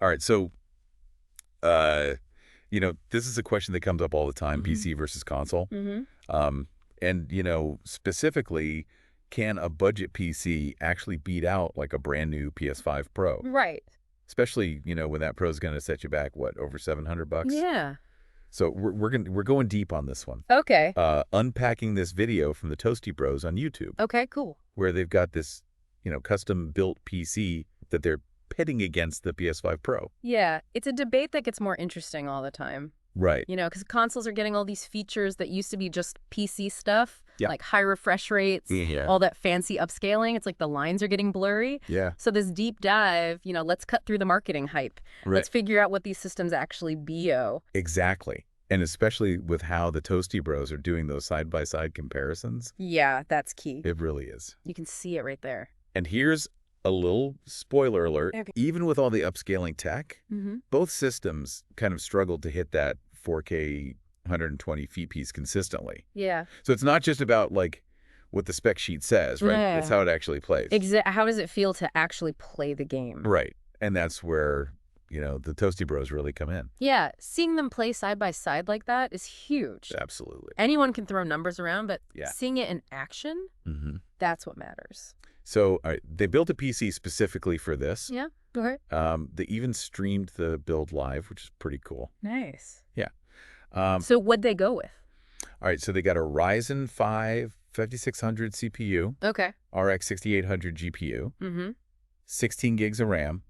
All right, so, uh, this is a question that comes up all the time, PC versus console. Mm-hmm. Um, and, specifically, can a budget PC actually beat out like a brand new PS5 Pro? Right. Especially, when that Pro is going to set you back, what, over $700? Yeah. So we're going deep on this one. Okay. Unpacking this video from the Toasty Bros on YouTube, Okay, cool. where they've got this, custom built PC that they're pitting against the PS5 Pro. Yeah, it's a debate that gets more interesting all the time. Right. Because consoles are getting all these features that used to be just PC stuff, Yeah. like high refresh rates, Yeah. all that fancy upscaling. It's like the lines are getting blurry. Yeah. So this deep dive, let's cut through the marketing hype. Right. Let's figure out what these systems actually BO. Exactly. And especially with how the Toasty Bros are doing those side-by-side comparisons. Yeah, that's key. It really is. You can see it right there. And here's a little spoiler alert. Okay. Even with all the upscaling tech, Mm-hmm. both systems kind of struggled to hit that 4K 120 FPS consistently. Yeah. So it's not just about like what the spec sheet says, right? Yeah. It's how it actually plays. How does it feel to actually play the game? Right. And that's where, the Toasty Bros really come in. Yeah, seeing them play side by side like that is huge. Absolutely. Anyone can throw numbers around, but Yeah. seeing it in action, Mm-hmm. that's what matters. So all right, they built a PC specifically for this. Yeah, go ahead. They even streamed the build live, which is pretty cool. Nice. Yeah. So what'd they go with? All right, so they got a Ryzen 5 5600 CPU, Okay. RX 6800 GPU, Mm-hmm. 16 gigs of RAM.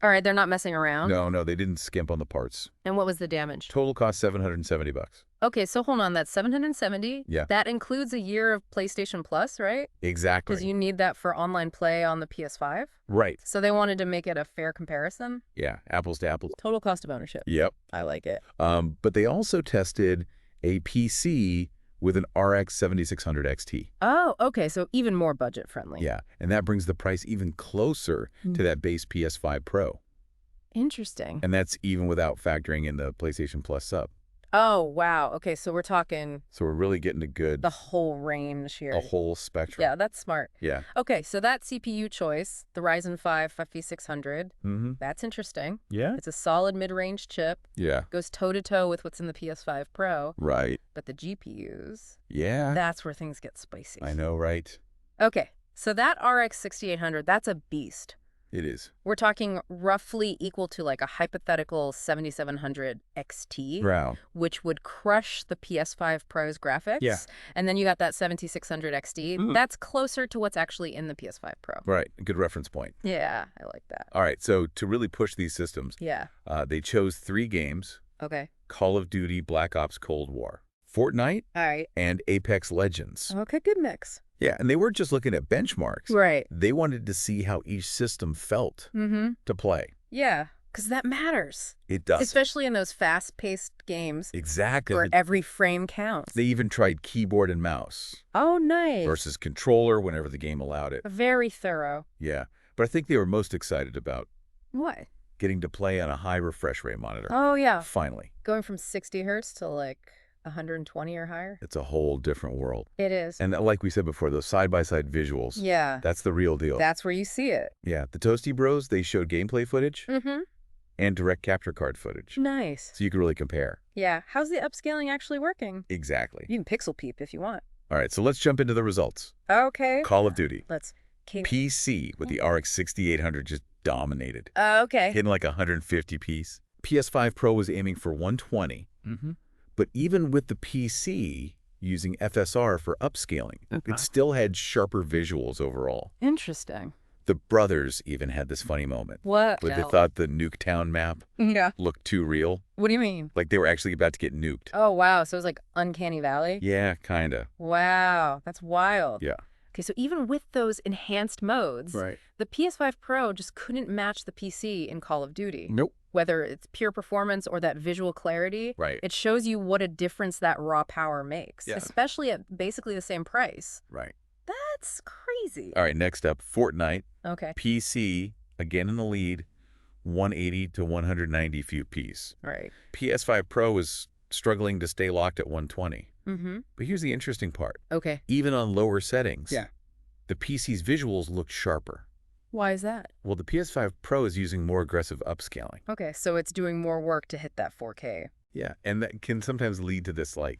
All right, they're not messing around. No, they didn't skimp on the parts. And what was the damage? Total cost $770. Okay, so hold on, that's 770. Yeah. That includes a year of PlayStation Plus, right? Exactly. Because you need that for online play on the PS5. Right. So they wanted to make it a fair comparison. Yeah, apples to apples. Total cost of ownership. Yep. I like it. But they also tested a PC with an RX 7600 XT. Oh, okay, so even more budget friendly. Yeah, and that brings the price even closer to that base PS5 Pro. Interesting. And that's even without factoring in the PlayStation Plus sub. Oh, wow. Okay, so we're talking So we're really getting a good, the whole range here. a whole spectrum. Yeah, that's smart. Yeah. Okay, so that CPU choice, the Ryzen 5 5600, Mm-hmm. that's interesting. Yeah. It's a solid mid-range chip, Yeah. goes toe-to-toe with what's in the PS5 Pro, Right. but the GPUs, Yeah. that's where things get spicy. I know, right? Okay, so that RX 6800, that's a beast. It is. We're talking roughly equal to like a hypothetical 7700 XT, Wow. which would crush the PS5 Pro's graphics. Yeah. And then you got that 7600 XT. Mhm. That's closer to what's actually in the PS5 Pro. Right. Good reference point. Yeah, I like that. All right. So to really push these systems, Yeah. they chose 3 games: Okay. Call of Duty, Black Ops Cold War, Fortnite, All right. and Apex Legends. Okay, good mix. Yeah. And they weren't just looking at benchmarks. Right. They wanted to see how each system felt Mm-hmm. to play. Yeah, because that matters. It does. Especially in those fast-paced games Exactly. where every frame counts. They even tried keyboard and mouse Oh, nice. versus controller whenever the game allowed it. Very thorough. Yeah. But I think they were most excited about What? getting to play on a high refresh rate monitor. Oh, yeah. Finally. Going from 60 hertz to like 120 or higher. It's a whole different world. It is. And like we said before, those side-by-side visuals, Yeah. that's the real deal. That's where you see it. Yeah. The Toasty Bros, they showed gameplay footage Mm-hmm. and direct capture card footage. Nice. So you can really compare. Yeah. How's the upscaling actually working? Exactly. You can pixel peep if you want. All right. So let's jump into the results. Okay. Call of Duty. Let's keep. PC with the RX 6800 just dominated. Okay. Hitting like 150 piece. PS5 Pro was aiming for 120. Mm-hmm. But even with the PC using FSR for upscaling, it still had sharper visuals overall. Interesting. The brothers even had this funny moment What? where they thought the Nuketown map Yeah. looked too real. What do you mean? Like they were actually about to get nuked. Oh, wow. So it was like Uncanny Valley? Yeah, kinda. Wow. That's wild. Yeah. Okay, so even with those enhanced modes, Right. the PS5 Pro just couldn't match the PC in Call of Duty. Nope. Whether it's pure performance or that visual clarity, Right. it shows you what a difference that raw power makes, Yeah. especially at basically the same price. Right. That's crazy. All right, next up, Fortnite. Okay, PC, again in the lead, 180 to 190 FPS. right. PS5 Pro was struggling to stay locked at 120. Mm-hmm. But here's the interesting part. Okay. Even on lower settings, Yeah. the PC's visuals looked sharper. Why is that? Well, the PS5 Pro is using more aggressive upscaling. Okay, so it's doing more work to hit that 4K. Yeah, and that can sometimes lead to this, like,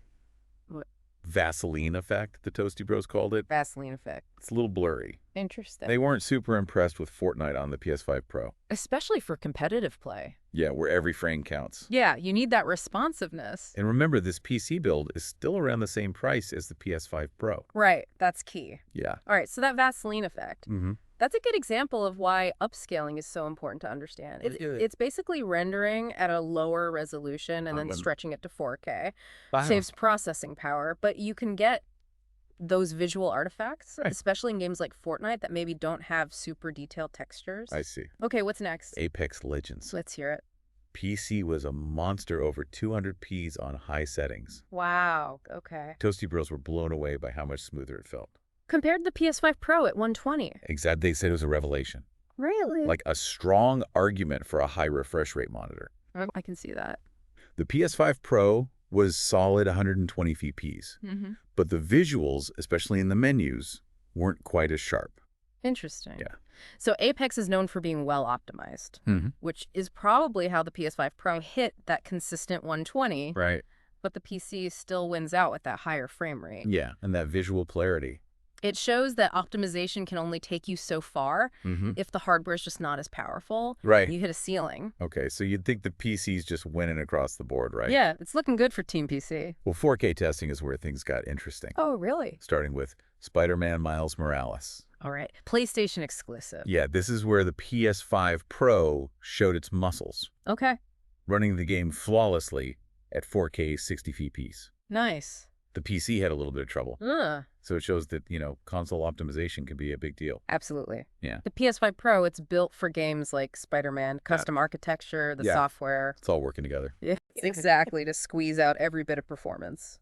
What? Vaseline effect, the Toasty Bros called it. Vaseline effect. It's a little blurry. Interesting. They weren't super impressed with Fortnite on the PS5 Pro. Especially for competitive play. Yeah, where every frame counts. Yeah, you need that responsiveness. And remember, this PC build is still around the same price as the PS5 Pro. Right, that's key. Yeah. All right, so that Vaseline effect. Mm-hmm. That's a good example of why upscaling is so important to understand. It's basically rendering at a lower resolution and then stretching it to 4K. Saves processing power, but you can get those visual artifacts, especially in games like Fortnite that maybe don't have super detailed textures. I see. Okay, what's next? Apex Legends. Let's hear it. PC was a monster over 200p's on high settings. Wow, okay. Toasty Bros were blown away by how much smoother it felt. Compared to the PS5 Pro at 120. Exactly. They said it was a revelation. Really? Like a strong argument for a high refresh rate monitor. I can see that. The PS5 Pro was solid 120 fps, but the visuals, especially in the menus, weren't quite as sharp. Interesting. Yeah. So Apex is known for being well optimized, which is probably how the PS5 Pro hit that consistent 120. Right. But the PC still wins out with that higher frame rate. Yeah, and that visual clarity. It shows that optimization can only take you so far if the hardware is just not as powerful. Right. You hit a ceiling. Okay, so you'd think the PC's just winning across the board, right? Yeah, it's looking good for Team PC. Well, 4K testing is where things got interesting. Oh, really? Starting with Spider-Man Miles Morales. All right. PlayStation exclusive. Yeah, this is where the PS5 Pro showed its muscles. Okay. Running the game flawlessly at 4K 60 fps. Nice. The PC had a little bit of trouble. So it shows that, console optimization can be a big deal. Absolutely. Yeah. The PS5 Pro, it's built for games like Spider-Man, custom architecture, the software. It's all working together. Yeah, exactly, to squeeze out every bit of performance.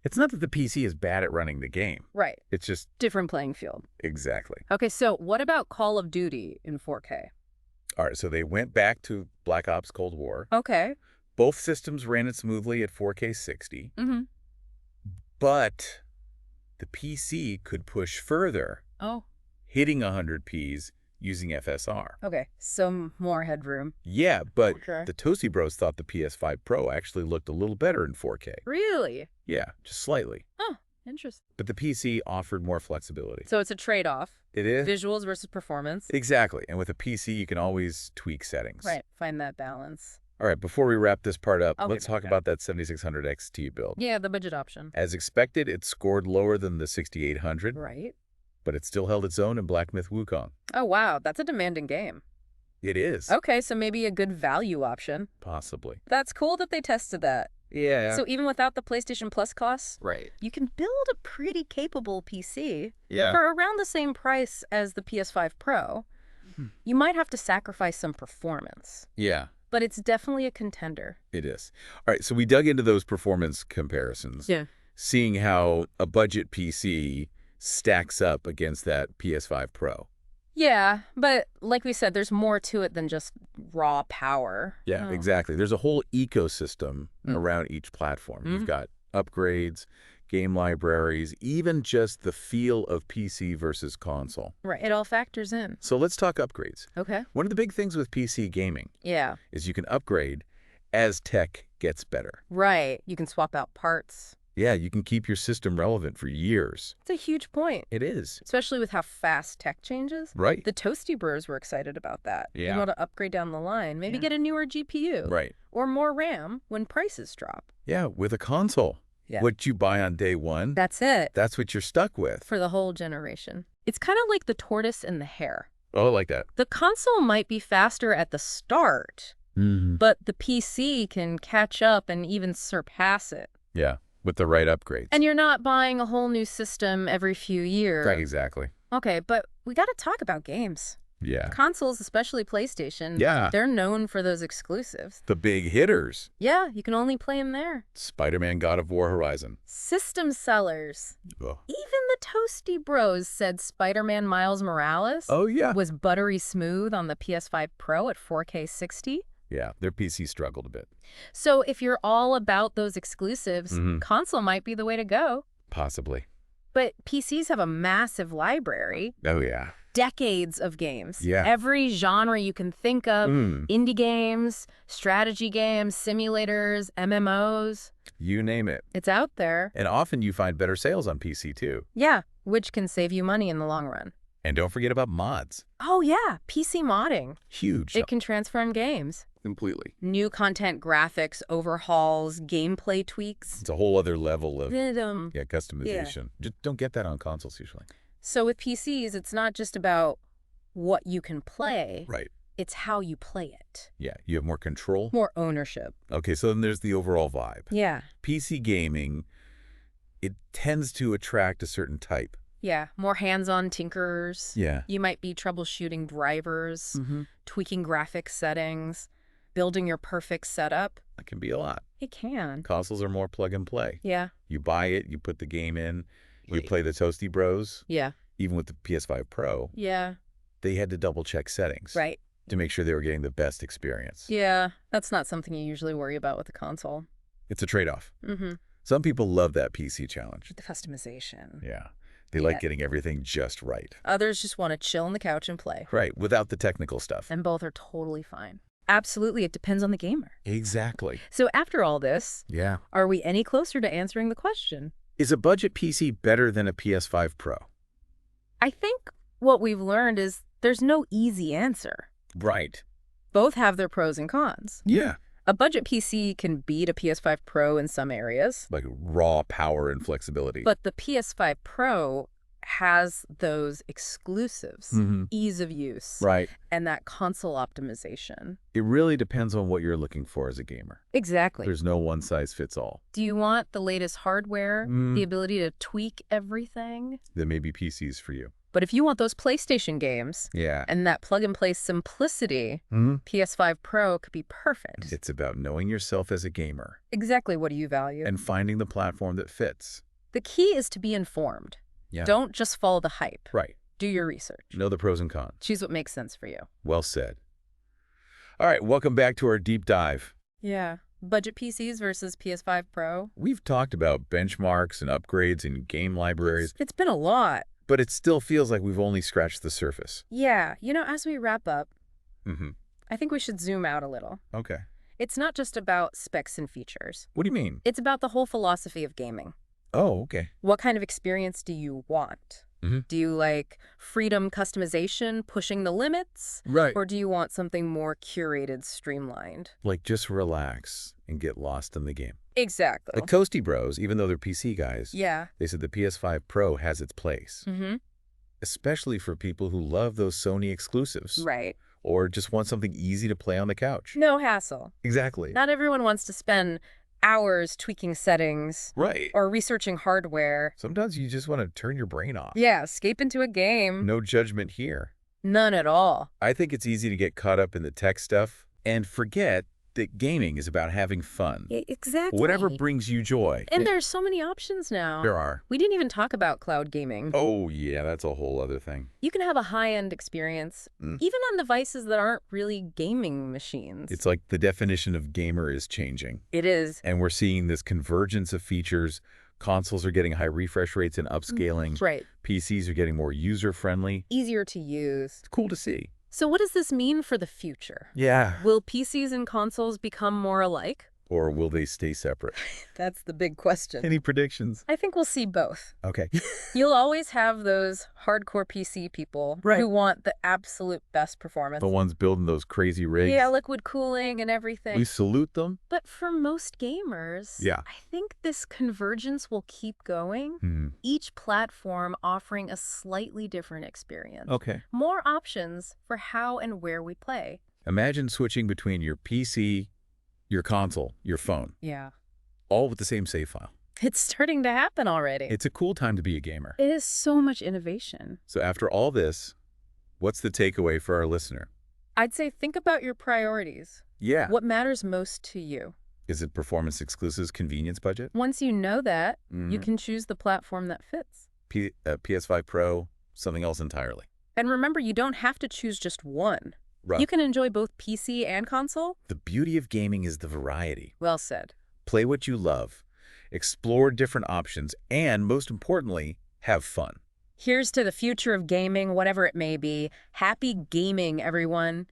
It's not that the PC is bad at running the game. Right. It's just... different playing field. Exactly. Okay, so what about Call of Duty in 4K? All right, so they went back to Black Ops Cold War. Okay. Both systems ran it smoothly at 4K 60. But the PC could push further, hitting 100p's using FSR. Okay, some more headroom. Yeah, but the Toasty Bros thought the PS5 Pro actually looked a little better in 4K. Really? Yeah, just slightly. Oh, interesting. But the PC offered more flexibility. So it's a trade-off. It is? Visuals versus performance. Exactly. And with a PC, you can always tweak settings. Right, find that balance. All right, before we wrap this part up, let's talk about that 7600 XT build. Yeah, the budget option. As expected, it scored lower than the 6800. Right. But it still held its own in Black Myth Wukong. Oh, wow. That's a demanding game. It is. Okay, so maybe a good value option. Possibly. That's cool that they tested that. Yeah. So even without the PlayStation Plus costs, right, you can build a pretty capable PC for around the same price as the PS5 Pro. You might have to sacrifice some performance. Yeah. But it's definitely a contender. It is. All right, so we dug into those performance comparisons. Yeah. Seeing how a budget PC stacks up against that PS5 Pro. Yeah, but like we said, there's more to it than just raw power. Yeah, exactly. There's a whole ecosystem around each platform. You've got upgrades, game libraries, even just the feel of PC versus console. Right, it all factors in. So let's talk upgrades. Okay. One of the big things with PC gaming is you can upgrade as tech gets better. Right, you can swap out parts. Yeah, you can keep your system relevant for years. It's a huge point. It is. Especially with how fast tech changes. Right. The Toasty Bros were excited about that. Yeah. Being able to upgrade down the line. Maybe get a newer GPU. Right. Or more RAM when prices drop. Yeah, with a console. Yeah. What you buy on day one. That's it. That's what you're stuck with. For the whole generation. It's kind of like the tortoise and the hare. Oh, I like that. The console might be faster at the start, but the PC can catch up and even surpass it. Yeah. With the right upgrades. And you're not buying a whole new system every few years. Right, exactly. Okay, but we got to talk about games. Yeah. Consoles, especially PlayStation, they're known for those exclusives. The big hitters. Yeah, you can only play them there. Spider-Man God of War Horizon. System sellers. Oh. Even the Toasty Bros said Spider-Man Miles Morales was buttery smooth on the PS5 Pro at 4K 60. Yeah, their PC struggled a bit. So if you're all about those exclusives, console might be the way to go. Possibly. But PCs have a massive library. Oh, yeah. decades of games. Yeah. Every genre you can think of, indie games, strategy games, simulators, MMOs. You name it. It's out there. And often you find better sales on PC too. Yeah, which can save you money in the long run. And don't forget about mods. Oh yeah, PC modding. Huge. It can transform games. Completely. New content, graphics, overhauls, gameplay tweaks. It's a whole other level of customization. Yeah. Just don't get that on consoles usually. So with PCs, it's not just about what you can play. Right. It's how you play it. Yeah, you have more control. More ownership. Okay, so then there's the overall vibe. Yeah. PC gaming, it tends to attract a certain type. Yeah, more hands-on tinkerers. Yeah. You might be troubleshooting drivers, tweaking graphics settings, building your perfect setup. That can be a lot. It can. Consoles are more plug and play. Yeah. You buy it, you put the game in, you play the Toasty Bros. Yeah. Even with the PS5 Pro, Yeah. they had to double-check settings. Right. To make sure they were getting the best experience. Yeah, that's not something you usually worry about with a console. It's a trade-off. Some people love that PC challenge. The customization. Yeah. They like getting everything just right. Others just want to chill on the couch and play. Right, without the technical stuff. And both are totally fine. Absolutely, it depends on the gamer. Exactly. So after all this, Yeah. are we any closer to answering the question? Is a budget PC better than a PS5 Pro? I think what we've learned is there's no easy answer. Right. Both have their pros and cons. Yeah. A budget PC can beat a PS5 Pro in some areas. Like raw power and flexibility. But the PS5 Pro has those exclusives, ease of use, right. and that console optimization. It really depends on what you're looking for as a gamer. Exactly. There's no one size fits all. Do you want the latest hardware, the ability to tweak everything? There may be PCs for you. But if you want those PlayStation games and that plug-and-play simplicity, PS5 Pro could be perfect. It's about knowing yourself as a gamer. Exactly what do you value? And finding the platform that fits. The key is to be informed. Yeah. Don't just follow the hype. Right. Do your research. Know the pros and cons. Choose what makes sense for you. Well said. All right, welcome back to our deep dive. Yeah. Budget PCs versus PS5 Pro. We've talked about benchmarks and upgrades and game libraries. It's been a lot. But it still feels like we've only scratched the surface. Yeah. You know, as we wrap up, I think we should zoom out a little. Okay. It's not just about specs and features. What do you mean? It's about the whole philosophy of gaming. Oh, okay. What kind of experience do you want? Do you like freedom, customization, pushing the limits? Right. Or do you want something more curated, streamlined? Like just relax and get lost in the game. Exactly. The Toasty Bros, even though they're PC guys, they said the PS5 Pro has its place. Especially for people who love those Sony exclusives. Right. Or just want something easy to play on the couch. No hassle. Exactly. Not everyone wants to spend hours tweaking settings. Right. Or researching hardware. Sometimes you just want to turn your brain off. Yeah, escape into a game. No judgment here. None at all. I think it's easy to get caught up in the tech stuff and forget that gaming is about having fun. Exactly. Whatever brings you joy. And there's so many options now. There are. We didn't even talk about cloud gaming. Oh, yeah, that's a whole other thing. You can have a high-end experience, even on devices that aren't really gaming machines. It's like the definition of gamer is changing. It is. And we're seeing this convergence of features. Consoles are getting high refresh rates and upscaling. Right. PCs are getting more user-friendly. Easier to use. It's cool to see. So what does this mean for the future? Yeah. Will PCs and consoles become more alike? Or will they stay separate? That's the big question. Any predictions? I think we'll see both. Okay. You'll always have those hardcore PC people who want the absolute best performance. The ones building those crazy rigs. Yeah, liquid cooling and everything. We salute them. But for most gamers, I think this convergence will keep going. Each platform offering a slightly different experience. Okay. More options for how and where we play. Imagine switching between your PC, your console, your phone. Yeah. All with the same save file. It's starting to happen already. It's a cool time to be a gamer. It is so much innovation. So after all this, what's the takeaway for our listener? I'd say think about your priorities. Yeah. What matters most to you? Is it performance exclusives, convenience budget? Once you know that, you can choose the platform that fits. PS5 Pro, something else entirely. And remember, you don't have to choose just one. Right. You can enjoy both PC and console. The beauty of gaming is the variety. Well said. Play what you love, explore different options, and most importantly, have fun. Here's to the future of gaming, whatever it may be. Happy gaming, everyone.